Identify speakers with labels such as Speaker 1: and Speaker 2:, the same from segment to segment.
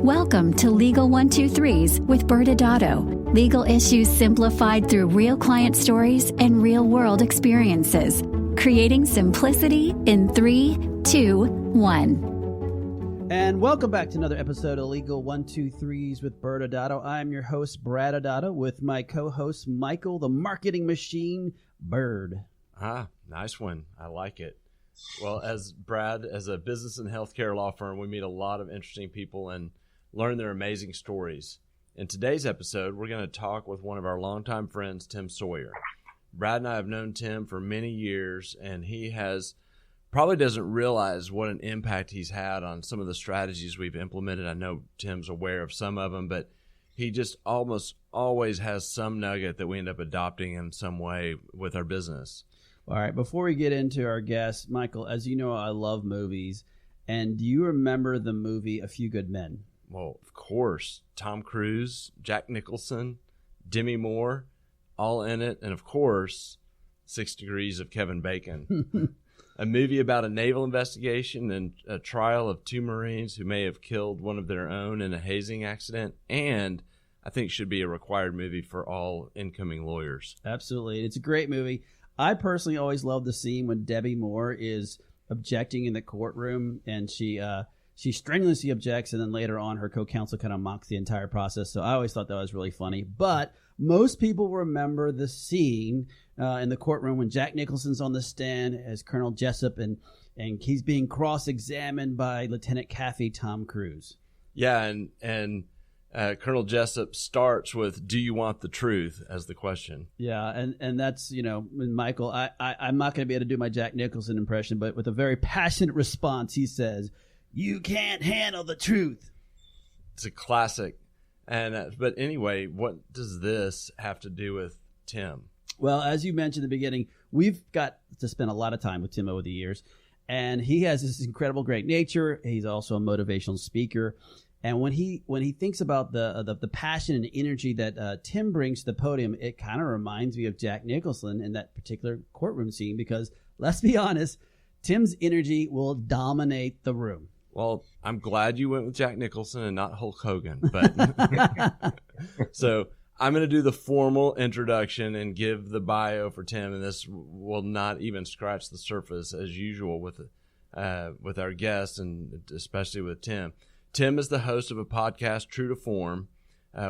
Speaker 1: Welcome to Legal 123s with ByrdAdatto. Legal issues simplified through real client stories and real-world experiences. Creating simplicity in 3, 2, 1.
Speaker 2: And welcome back to another episode of Legal 123s with ByrdAdatto. I'm your host, ByrdAdatto, with my co-host, Michael, the marketing machine, Byrd.
Speaker 3: Nice one. I like it. Well, as a business and healthcare law firm, we meet a lot of interesting people and learn their amazing stories. In today's episode, we're going to talk with one of our longtime friends, Tim Sawyer. Brad and I have known Tim for many years, and he probably doesn't realize what an impact he's had on some of the strategies we've implemented. I know Tim's aware of some of them, but he just almost always has some nugget that we end up adopting in some way with our business.
Speaker 2: All right, before we get into our guest, Michael, as you know, I love movies. And do you remember the movie A Few Good Men?
Speaker 3: Well, of course. Tom Cruise, Jack Nicholson, Demi Moore, all in it. And, of course, 6 Degrees of Kevin Bacon. A movie about a naval investigation and a trial of 2 Marines who may have killed one of their own in a hazing accident. And I think should be a required movie for all incoming lawyers.
Speaker 2: Absolutely. It's a great movie. I personally always love the scene when Demi Moore is objecting in the courtroom, and she strenuously objects, and then later on her co-counsel kind of mocks the entire process. So I always thought that was really funny. But most people remember the scene in the courtroom when Jack Nicholson's on the stand as Colonel Jessup, and he's being cross-examined by Lieutenant Caffey Tom Cruise.
Speaker 3: Yeah, and Colonel Jessup starts with, "Do you want the truth?" as the question.
Speaker 2: Yeah, and that's, Michael, I'm not going to be able to do my Jack Nicholson impression, but with a very passionate response, he says, "You can't handle the truth."
Speaker 3: It's a classic. And but anyway, what does this have to do with Tim?
Speaker 2: Well, as you mentioned in the beginning, we've got to spend a lot of time with Tim over the years, and he has this incredible great nature. He's also a motivational speaker. And when he thinks about the passion and energy that Tim brings to the podium, it kind of reminds me of Jack Nicholson in that particular courtroom scene, because let's be honest, Tim's energy will dominate the room.
Speaker 3: Well, I'm glad you went with Jack Nicholson and not Hulk Hogan. But so I'm going to do the formal introduction and give the bio for Tim, and this will not even scratch the surface as usual with our guests, and especially with Tim. Tim is the host of a podcast, True to Form.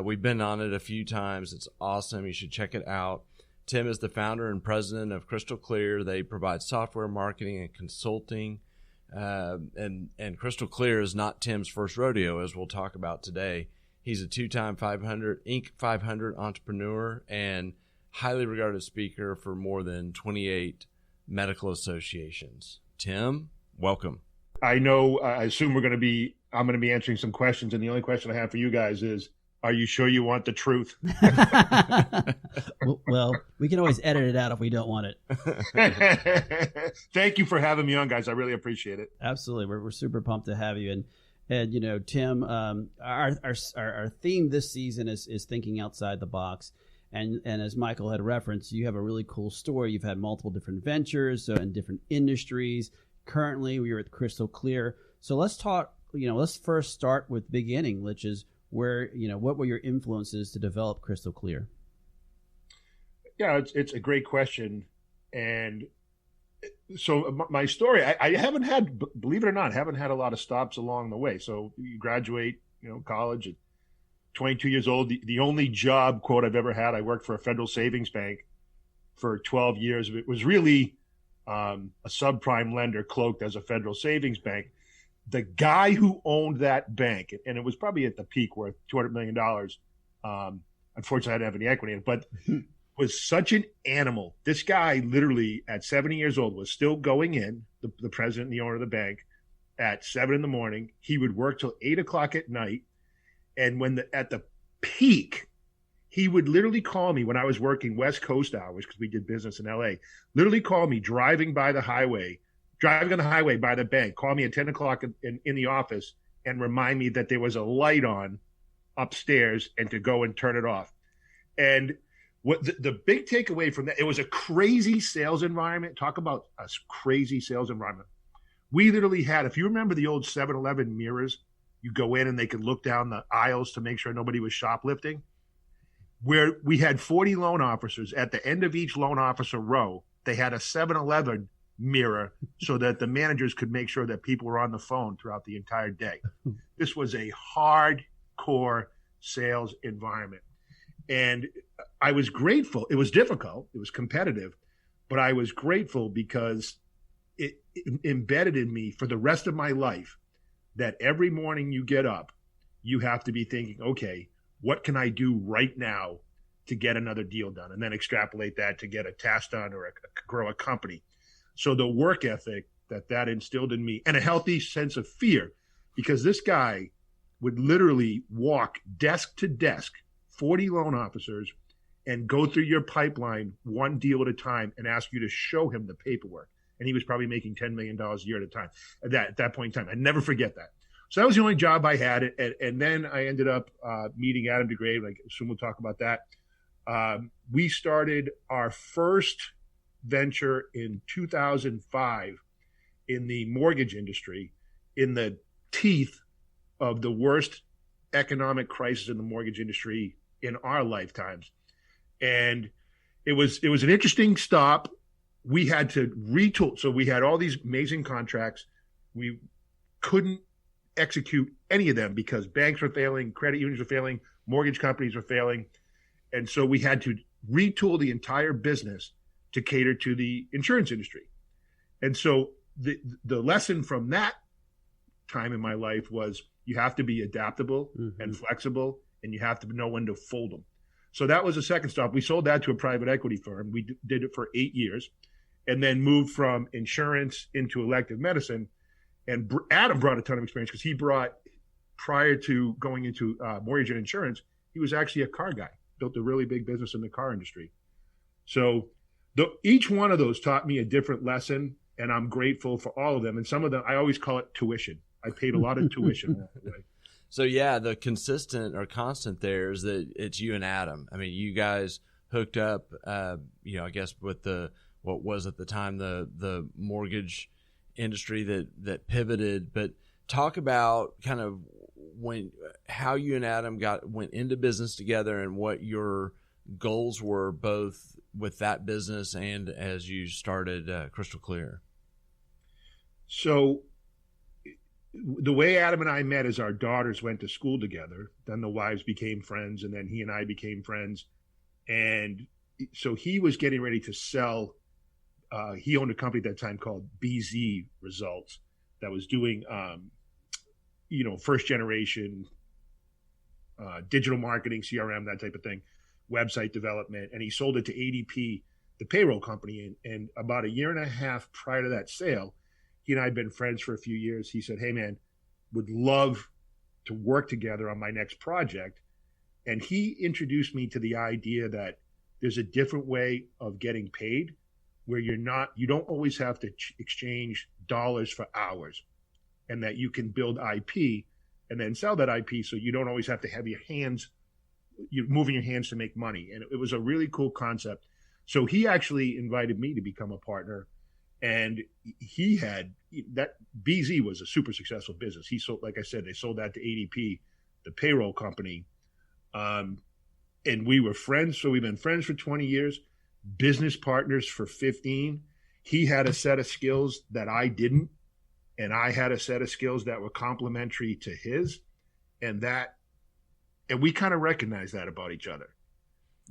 Speaker 3: We've been on it a few times. It's awesome. You should check it out. Tim is the founder and president of Crystal Clear. They provide software marketing and consulting. And Crystal Clear is not Tim's first rodeo, as we'll talk about today. He's a 2-time Inc. 500 entrepreneur and highly regarded speaker for more than 28 medical associations. Tim, welcome.
Speaker 4: I assume I'm going to be answering some questions, and the only question I have for you guys is, are you sure you want the truth?
Speaker 2: Well, we can always edit it out if we don't want
Speaker 4: it. Thank you for having me on, guys. I really appreciate it.
Speaker 2: Absolutely. We're super pumped to have you. And Tim, our theme this season is thinking outside the box. And as Michael had referenced, you have a really cool story. You've had multiple different ventures in different industries. Currently, we are at Crystal Clear. So let's talk, let's first start with beginning, which is where, what were your influences to develop Crystal Clear?
Speaker 4: Yeah, it's a great question. And so my story, I haven't had, believe it or not, haven't had a lot of stops along the way. So you graduate, college at 22 years old. The only job, quote, I've ever had, I worked for a federal savings bank for 12 years. It was really a subprime lender cloaked as a federal savings bank. The guy who owned that bank, and it was probably at the peak worth $200 million. Unfortunately, I didn't have any equity in it, but was such an animal. This guy literally at 70 years old was still going in, the president and the owner of the bank, at 7 in the morning. He would work till 8 o'clock at night. And at the peak, he would literally call me when I was working West Coast hours, because we did business in LA, literally call me driving on the highway by the bank, call me at 10 o'clock in the office and remind me that there was a light on upstairs and to go and turn it off. And what the big takeaway from that, it was a crazy sales environment. Talk about a crazy sales environment. We literally had, if you remember the old 7-Eleven mirrors, You go in and they could look down the aisles to make sure nobody was shoplifting. Where we had 40 loan officers, at the end of each loan officer row, they had a 7-Eleven mirror so that the managers could make sure that people were on the phone throughout the entire day. This was a hardcore sales environment. And I was grateful. It was difficult. It was competitive, but I was grateful because it embedded in me for the rest of my life that every morning you get up, you have to be thinking, okay, what can I do right now to get another deal done? And then extrapolate that to get a task done or grow a company. So the work ethic that instilled in me, and a healthy sense of fear, because this guy would literally walk desk to desk, 40 loan officers, and go through your pipeline one deal at a time and ask you to show him the paperwork. And he was probably making $10 million a year at a time at that point in time. I never forget that. So that was the only job I had. And then I ended up meeting Adam DeGrave. I assume we'll talk about that. We started our first venture in 2005 in the mortgage industry, in the teeth of the worst economic crisis in the mortgage industry in our lifetimes. And it was an interesting stop. We had to retool. So we had all these amazing contracts. We couldn't execute any of them because banks were failing, credit unions were failing, mortgage companies were failing. And so we had to retool the entire business to cater to the insurance industry. And so the lesson from that time in my life was you have to be adaptable and flexible, and you have to know when to fold them. So that was the second stop. We sold that to a private equity firm. We did it for 8 years and then moved from insurance into elective medicine. And Adam brought a ton of experience because he brought, prior to going into mortgage and insurance, he was actually a car guy, built a really big business in the car industry. So each one of those taught me a different lesson, and I'm grateful for all of them. And some of them, I always call it tuition. I paid a lot of tuition along the way.
Speaker 3: So yeah, the consistent or constant there is that it's you and Adam. I mean, you guys hooked up, I guess with what was at the time the mortgage industry that pivoted. But talk about kind of how you and Adam went into business together and what your goals were, both with that business and as you started Crystal Clear.
Speaker 4: So the way Adam and I met is our daughters went to school together. Then the wives became friends, and then he and I became friends. And so he was getting ready to sell. He owned a company at that time called BZ Results that was doing, first generation digital marketing, CRM, that type of thing, website development. And he sold it to ADP, the payroll company. And about a year and a half prior to that sale, he and I had been friends for a few years. He said, "Hey man, would love to work together on my next project." And he introduced me to the idea that there's a different way of getting paid where you don't always have to exchange dollars for hours, and that you can build IP and then sell that IP. So you don't always have to have you're moving your hands to make money. And it was a really cool concept. So he actually invited me to become a partner. And he had that. BZ was a super successful business. He sold, like I said, they sold that to ADP, the payroll company. And we were friends. So we've been friends for 20 years, business partners for 15. He had a set of skills that I didn't, and I had a set of skills that were complementary to his. And we kind of recognized that about each other,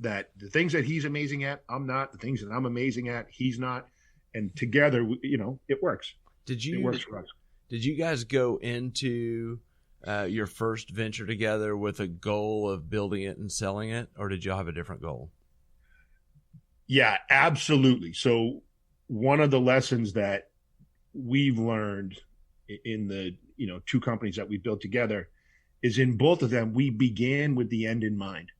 Speaker 4: that the things that he's amazing at, I'm not. The things that I'm amazing at, he's not. And together, it works. It works for us.
Speaker 3: Did you guys go into your first venture together with a goal of building it and selling it, or did y'all have a different goal?
Speaker 4: Yeah, absolutely. So one of the lessons that we've learned in the two companies that we built together is in both of them, we began with the end in mind.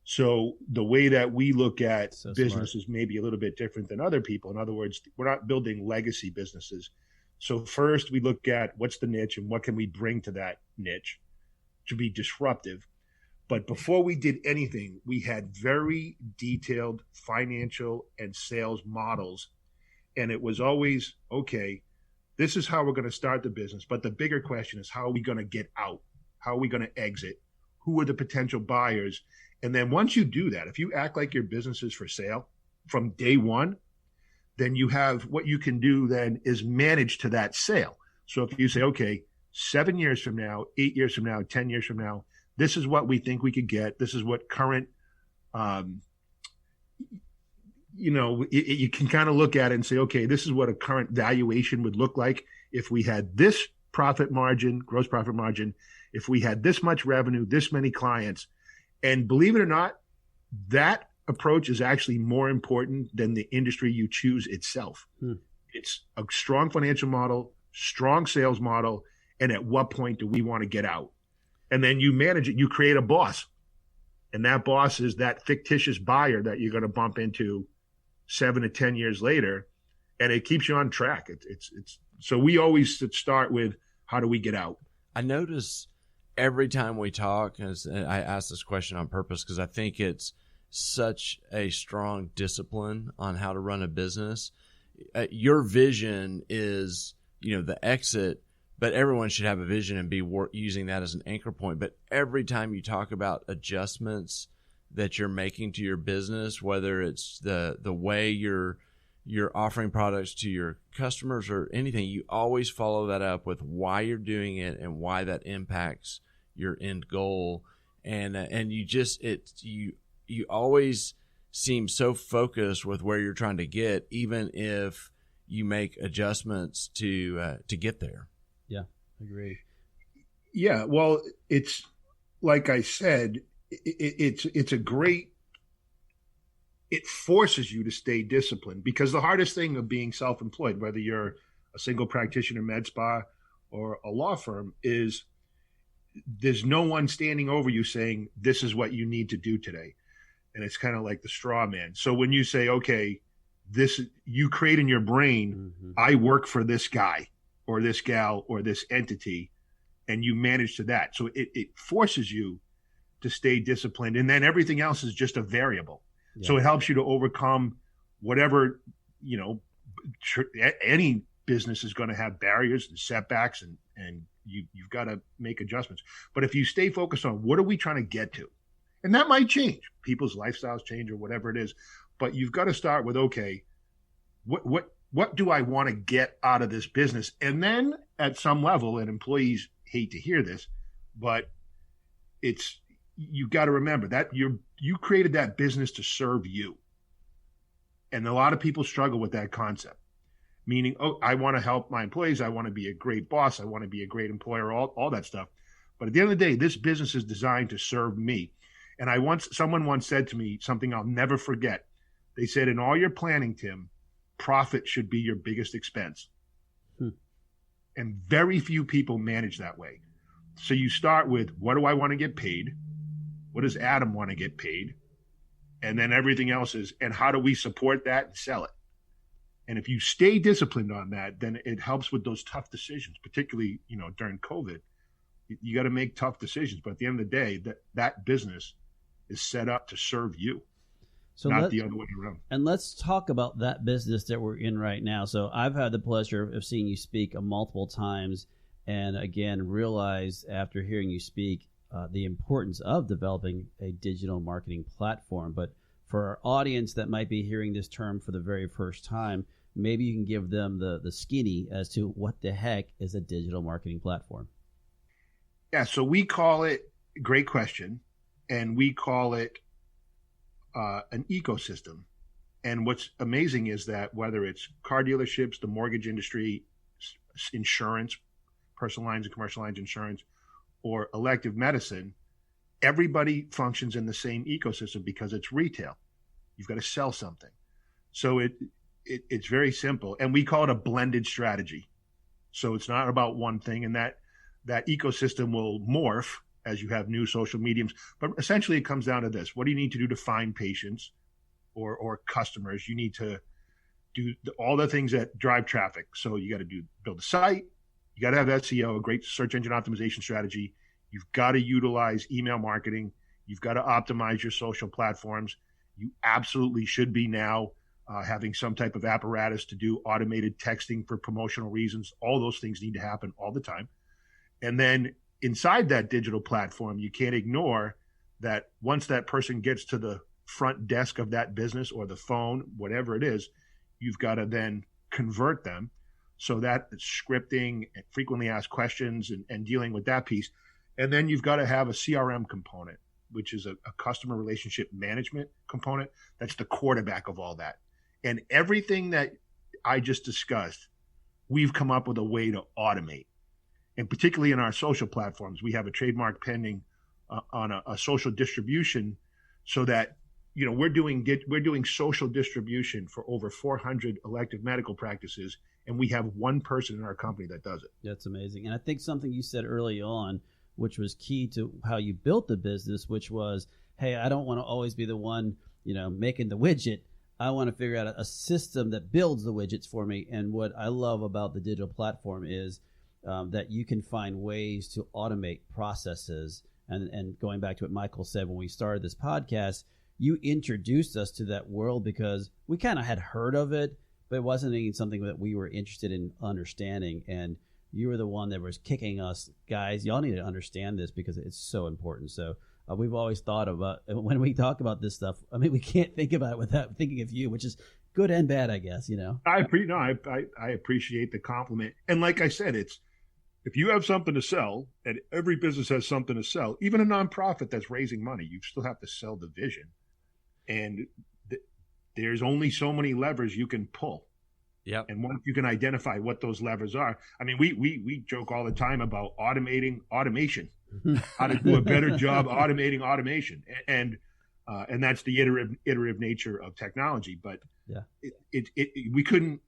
Speaker 4: So the way that we look at business is maybe a little bit different than other people. In other words, we're not building legacy businesses. So first we look at what's the niche and what can we bring to that niche to be disruptive. But before we did anything, we had very detailed financial and sales models. And it was always, okay, This is how we're going to start the business. But the bigger question is, how are we going to get out? How are we going to exit? Who are the potential buyers? And then once you do that, if you act like your business is for sale from day one, then you have what you can do then is manage to that sale. So if you say, okay, 7 years from now, 8 years from now, 10 years from now, this is what we think we could get. This is what current, you can kind of look at it and say, okay, this is what a current valuation would look like if we had this profit margin, gross profit margin, if we had this much revenue, this many clients. And believe it or not, that approach is actually more important than the industry you choose itself. It's a strong financial model, strong sales model, and at what point do we want to get out? And then you manage it. You create a boss, and that boss is that fictitious buyer that you're going to bump into 7 to 10 years later, and it keeps you on track. It's so we always start with, how do we get out?
Speaker 3: I notice every time we talk, and I ask this question on purpose because I think it's such a strong discipline on how to run a business. Your vision is, the exit, but everyone should have a vision and be using that as an anchor point. But every time you talk about adjustments that you're making to your business, whether it's the way you're offering products to your customers or anything, you always follow that up with why you're doing it and why that impacts your end goal. And you always seem so focused with where you're trying to get, even if you make adjustments to get there.
Speaker 2: Yeah, agree.
Speaker 4: Yeah, well, it's like I said, it's a great, it forces you to stay disciplined, because the hardest thing of being self-employed, whether you're a single practitioner med spa or a law firm, is there's no one standing over you saying, this is what you need to do today. And it's kind of like the straw man. So when you say, okay, this, you create in your brain, I work for this guy or this gal or this entity, and you manage to that. So it forces you to stay disciplined. And then everything else is just a variable. Yeah. So it helps you to overcome whatever, any business is going to have barriers and setbacks, and you've got to make adjustments. But if you stay focused on what are we trying to get to, and that might change, people's lifestyles change or whatever it is, but you've got to start with, okay, what do I want to get out of this business? And then at some level, and employees hate to hear this, but you got to remember that you created that business to serve you. And a lot of people struggle with that concept, meaning, I want to help my employees. I want to be a great boss. I want to be a great employer, all that stuff. But at the end of the day, this business is designed to serve me. And someone once said to me something I'll never forget. They said, in all your planning, Tim, profit should be your biggest expense. And very few people manage that way. So you start with, what do I want to get paid? What does Adam want to get paid? And then everything else is, and how do we support that and sell it? And if you stay disciplined on that, then it helps with those tough decisions, particularly, during COVID. You got to make tough decisions. But at the end of the day, that business is set up to serve you, so not the other way around.
Speaker 2: And let's talk about that business that we're in right now. So I've had the pleasure of seeing you speak multiple times, and again, realize after hearing you speak the importance of developing a digital marketing platform. But for our audience that might be hearing this term for the very first time, maybe you can give them the skinny as to what the heck is a digital marketing platform.
Speaker 4: Yeah, so we call it, great question, and we call it an ecosystem. And what's amazing is that whether it's car dealerships, the mortgage industry, insurance, personal lines and commercial lines insurance, or elective medicine, everybody functions in the same ecosystem because it's retail. You've got to sell something. So it's very simple. And we call it a blended strategy. So it's not about one thing, and that ecosystem will morph as you have new social mediums. But essentially it comes down to this. What do you need to do to find patients or customers? You need to do all the things that drive traffic. So you got to build a site. You got to have SEO, a great search engine optimization strategy. You've got to utilize email marketing. You've got to optimize your social platforms. You absolutely should be now having some type of apparatus to do automated texting for promotional reasons. All those things need to happen all the time. And then inside that digital platform, you can't ignore that once that person gets to the front desk of that business or the phone, whatever it is, you've got to then convert them. So that scripting and frequently asked questions and dealing with that piece. And then you've got to have a CRM component, which is a customer relationship management component. That's the quarterback of all that. And everything that I just discussed, we've come up with a way to automate. And particularly in our social platforms, we have a trademark pending on a social distribution, so that, you know, we're doing social distribution for over 400 elective medical practices, and we have one person in our company that does it.
Speaker 2: That's amazing. And I think something you said early on, which was key to how you built the business, which was, hey, I don't want to always be the one, you know, making the widget. I want to figure out a system that builds the widgets for me. And what I love about the digital platform is that you can find ways to automate processes. And going back to what Michael said when we started this podcast, you introduced us to that world because we kind of had heard of it, but it wasn't even something that we were interested in understanding. And you were the one that was kicking us, guys, y'all need to understand this because it's so important. So we've always thought about, when we talk about this stuff, I mean, we can't think about it without thinking of you, which is good and bad, I guess, you know.
Speaker 4: I appreciate the compliment. And like I said, it's, if you have something to sell, and every business has something to sell, even a nonprofit that's raising money, you still have to sell the vision. And there's only so many levers you can pull.
Speaker 3: Yeah.
Speaker 4: And once you can identify what those levers are, I mean, we joke all the time about automating automation, how to do a better job automating automation. And that's the iterative nature of technology. But
Speaker 2: yeah,
Speaker 4: we couldn't,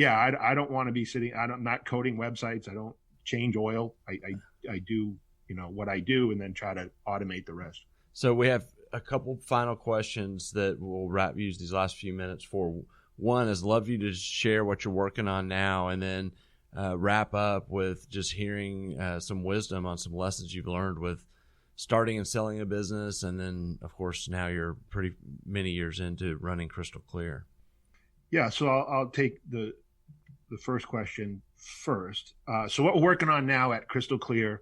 Speaker 4: I don't want to be sitting, I'm not coding websites. I don't change oil. I do, you know, what I do, and then try to automate the rest.
Speaker 3: So we have a couple final questions that we'll use these last few minutes for. One is, love you to share what you're working on now, and then wrap up with just hearing some wisdom on some lessons you've learned with starting and selling a business. And then, of course, now you're pretty many years into running Crystal Clear.
Speaker 4: Yeah. So I'll take the first question first. So what we're working on now at Crystal Clear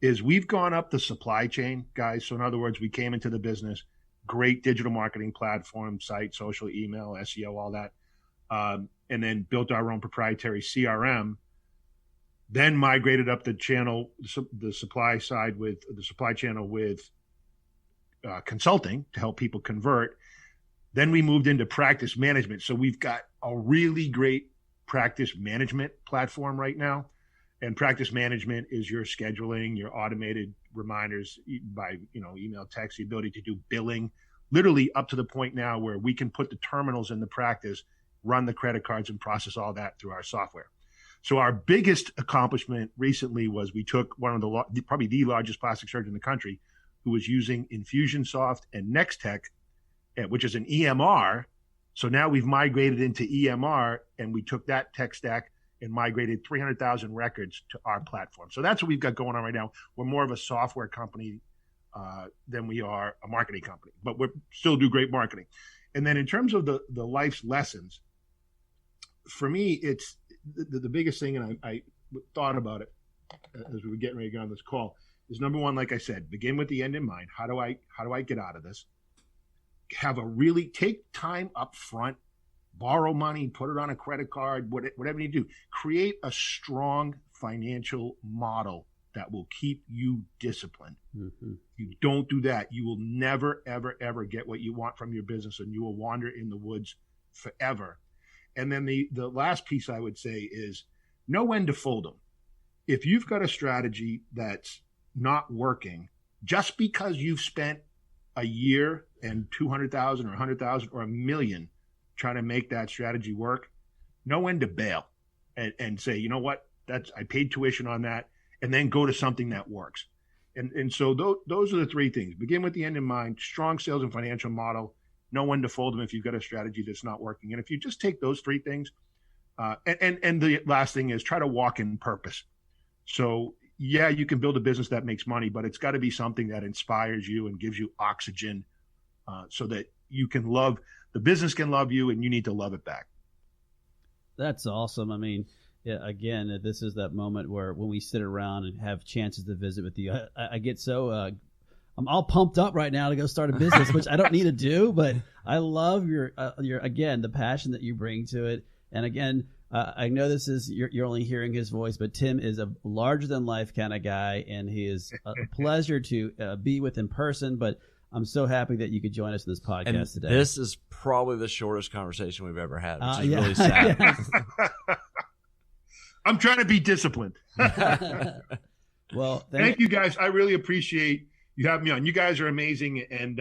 Speaker 4: is we've gone up the supply chain, guys. So in other words, we came into the business, great digital marketing platform, site, social, email, SEO, all that, and then built our own proprietary CRM, then migrated up the channel, the supply side with the supply channel with consulting to help people convert. Then we moved into practice management. So we've got a really great practice management platform right now. And practice management is your scheduling, your automated reminders by, you know, email, text, the ability to do billing, literally up to the point now where we can put the terminals in the practice, run the credit cards, and process all that through our software. So our biggest accomplishment recently was we took one of probably the largest plastic surgeon in the country, who was using Infusionsoft and Nextech, which is an EMR. So now we've migrated into EMR, and we took that tech stack and migrated 300,000 records to our platform. So that's what we've got going on right now. We're more of a software company than we are a marketing company, but we still do great marketing. And then in terms of the life's lessons, for me, it's the biggest thing, and I thought about it as we were getting ready to get on this call, is number one, like I said, begin with the end in mind. How do I get out of this? Take time up front, borrow money, put it on a credit card, whatever you do. Create a strong financial model that will keep you disciplined. Mm-hmm. You don't do that, you will never, ever, ever get what you want from your business, and you will wander in the woods forever. And then the last piece I would say is know when to fold them. If you've got a strategy that's not working, just because you've spent a year and 200,000 or 100,000 or $1 million trying to make that strategy work, know when to bail and say, you know what, I paid tuition on that, and then go to something that works. And so those are the three things. Begin with the end in mind, strong sales and financial model, know when to fold them if you've got a strategy that's not working. And if you just take those three things, and the last thing is try to walk in purpose. So yeah, you can build a business that makes money, but it's got to be something that inspires you and gives you oxygen, so that you can love, the business can love you, and you need to love it back.
Speaker 2: That's awesome. I mean, yeah, again, this is that moment where when we sit around and have chances to visit with you, I get so I'm all pumped up right now to go start a business, which I don't need to do, but I love your again, the passion that you bring to it. And again, I know this is you're only hearing his voice, but Tim is a larger than life kind of guy, and he is a pleasure to be with in person. But I'm so happy that you could join us in this podcast today.
Speaker 3: This is probably the shortest conversation we've ever had, which is really sad.
Speaker 4: I'm trying to be disciplined.
Speaker 2: Well,
Speaker 4: thank you guys. I really appreciate you having me on. You guys are amazing, and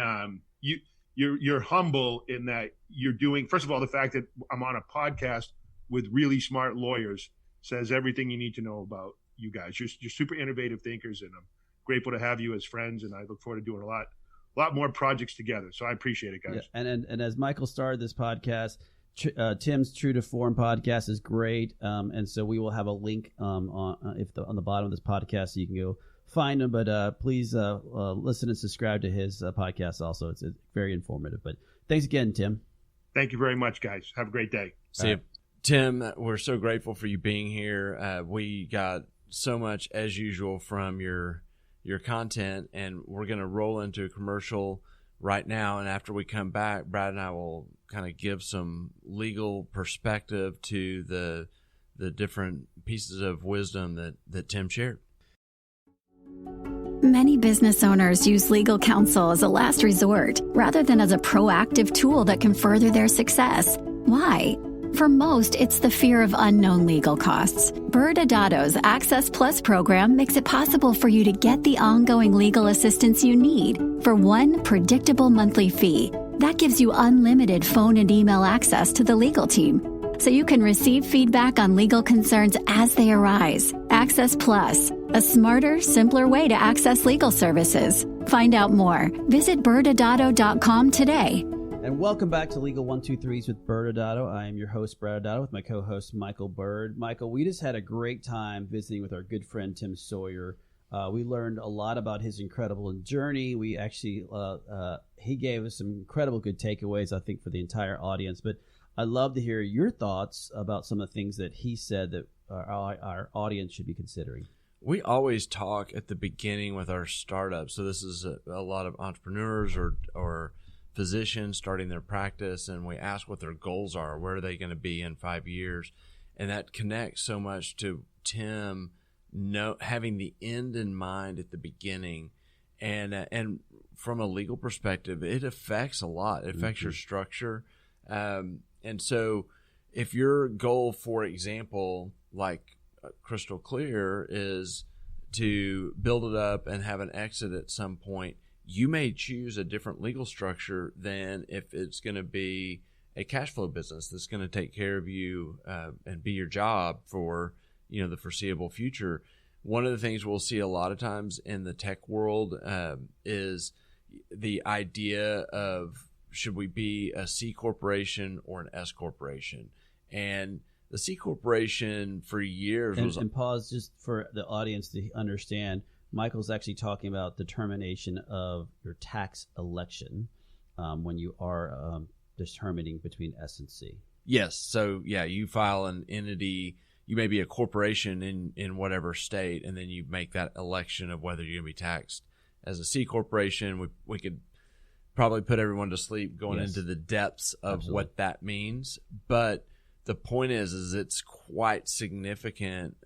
Speaker 4: you're humble in that you're doing. First of all, the fact that I'm on a podcast with really smart lawyers says everything you need to know about you guys. You're super innovative thinkers, and I'm grateful to have you as friends. And I look forward to doing a lot more projects together. So I appreciate it, guys.
Speaker 2: Yeah, and as Michael started this podcast, Tim's True to Form podcast is great, and so we will have a link on the bottom of this podcast, so you can go find him. But please listen and subscribe to his podcast also. It's very informative. But thanks again, Tim.
Speaker 4: Thank you very much, guys. Have a great day.
Speaker 3: See you. Tim, we're so grateful for you being here. We got so much, as usual, from your content, and we're going to roll into a commercial right now. And after we come back, Brad and I will kind of give some legal perspective to the different pieces of wisdom that Tim shared.
Speaker 1: Many business owners use legal counsel as a last resort rather than as a proactive tool that can further their success. Why? For most, it's the fear of unknown legal costs. ByrdAdatto's Access Plus program makes it possible for you to get the ongoing legal assistance you need for one predictable monthly fee. That gives you unlimited phone and email access to the legal team, so you can receive feedback on legal concerns as they arise. Access Plus, a smarter, simpler way to access legal services. Find out more. Visit ByrdAdatto.com today.
Speaker 2: And welcome back to Legal 123s with ByrdAdatto. I am your host, ByrdAdatto, with my co-host, Michael Byrd. Michael, we just had a great time visiting with our good friend, Tim Sawyer. We learned a lot about his incredible journey. We actually, he gave us some incredible good takeaways, I think, for the entire audience. But I'd love to hear your thoughts about some of the things that he said that our audience should be considering.
Speaker 3: We always talk at the beginning with our startups. So this is a lot of entrepreneurs or physicians starting their practice, and we ask what their goals are. Where are they going to be in 5 years? And that connects so much to Tim having the end in mind at the beginning. And from a legal perspective, it affects a lot. It affects your structure. And so if your goal, for example, like crystal clear, is to build it up and have an exit at some point, you may choose a different legal structure than if it's going to be a cash flow business that's going to take care of you and be your job for the foreseeable future. One of the things we'll see a lot of times in the tech world is the idea of, should we be a C corporation or an S corporation? And the C corporation for years was... And
Speaker 2: pause just for the audience to understand. Michael's actually talking about determination of your tax election when you are determining between S and C.
Speaker 3: Yes. So, yeah, you file an entity. You may be a corporation in whatever state, and then you make that election of whether you're going to be taxed as a C corporation. We could probably put everyone to sleep going into the depths of what that means. But the point is it's quite significant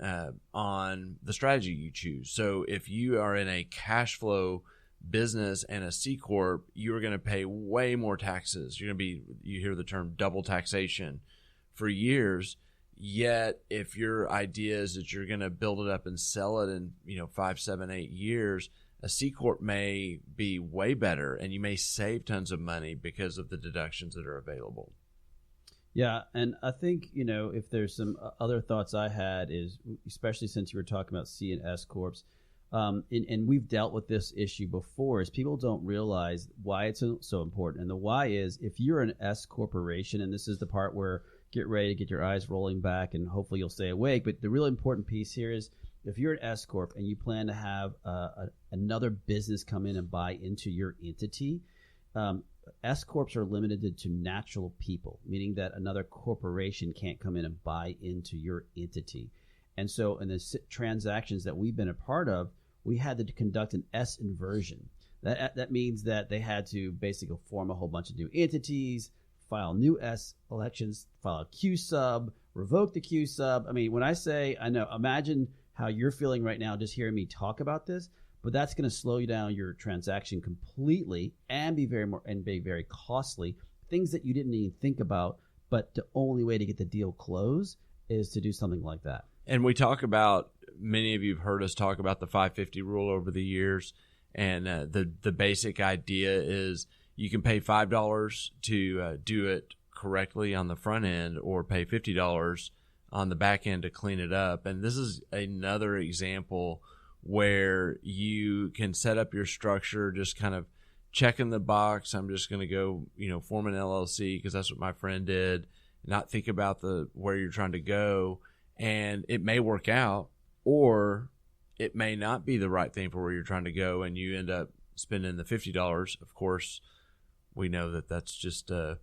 Speaker 3: on the strategy you choose. So if you are in a cash flow business and a C corp, you are going to pay way more taxes. You hear the term double taxation for years. Yet if your idea is that you're going to build it up and sell it in 5, 7, 8 years, a C corp may be way better, and you may save tons of money because of the deductions that are available.
Speaker 2: Yeah, and I think, if there's some other thoughts I had is, especially since you were talking about C and S corps, and we've dealt with this issue before, is people don't realize why it's so important. And the why is, if you're an S corporation, and this is the part where get ready to get your eyes rolling back and hopefully you'll stay awake, but the really important piece here is, if you're an S corp and you plan to have another business come in and buy into your entity, S corps are limited to natural people, meaning that another corporation can't come in and buy into your entity. And so in the transactions that we've been a part of, we had to conduct an S inversion. That means that they had to basically form a whole bunch of new entities, file new S elections, file a Q sub, revoke the Q sub. I mean, when I say, I know, imagine how you're feeling right now just hearing me talk about this, but that's going to slow you down your transaction completely and be very costly. Things that you didn't even think about, but the only way to get the deal closed is to do something like that.
Speaker 3: And we talk about, many of you have heard us talk about the 550 rule over the years. And the basic idea is you can pay $5 to do it correctly on the front end, or pay $50 on the back end to clean it up. And this is another example where you can set up your structure, just kind of checking the box. I'm just going to go, form an LLC because that's what my friend did, not think about where you're trying to go. And it may work out, or it may not be the right thing for where you're trying to go, and you end up spending the $50. Of course, we know that that's just an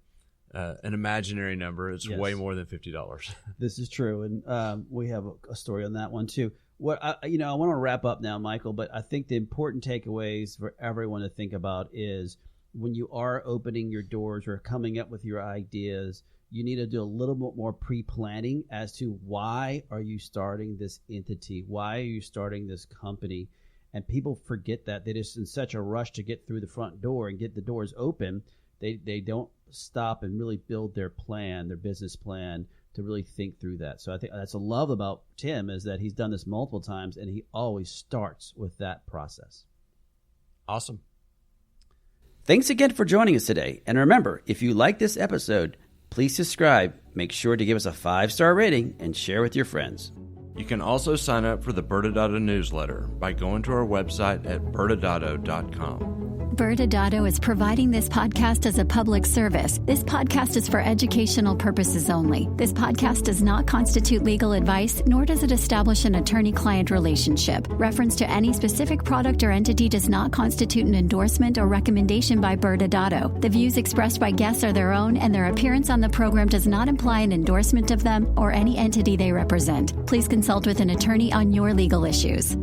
Speaker 3: imaginary number. It's way more than $50.
Speaker 2: This is true, and we have a story on that one too. What I want to wrap up now, Michael, but I think the important takeaways for everyone to think about is when you are opening your doors or coming up with your ideas, you need to do a little bit more pre-planning as to why are you starting this entity? Why are you starting this company? And people forget that. They're just in such a rush to get through the front door and get the doors open. They don't stop and really build their plan, their business plan, to really think through that. So I think that's a love about Tim, is that he's done this multiple times and he always starts with that process.
Speaker 3: Awesome.
Speaker 2: Thanks again for joining us today. And remember, if you like this episode, please subscribe, make sure to give us a 5-star rating, and share with your friends.
Speaker 3: You can also sign up for the ByrdAdatto newsletter by going to our website at ByrdAdatto.com.
Speaker 1: ByrdAdatto is providing this podcast as a public service. This podcast is for educational purposes only. This podcast does not constitute legal advice, nor does it establish an attorney-client relationship. Reference to any specific product or entity does not constitute an endorsement or recommendation by ByrdAdatto. The views expressed by guests are their own, and their appearance on the program does not imply an endorsement of them or any entity they represent. Please consult with an attorney on your legal issues.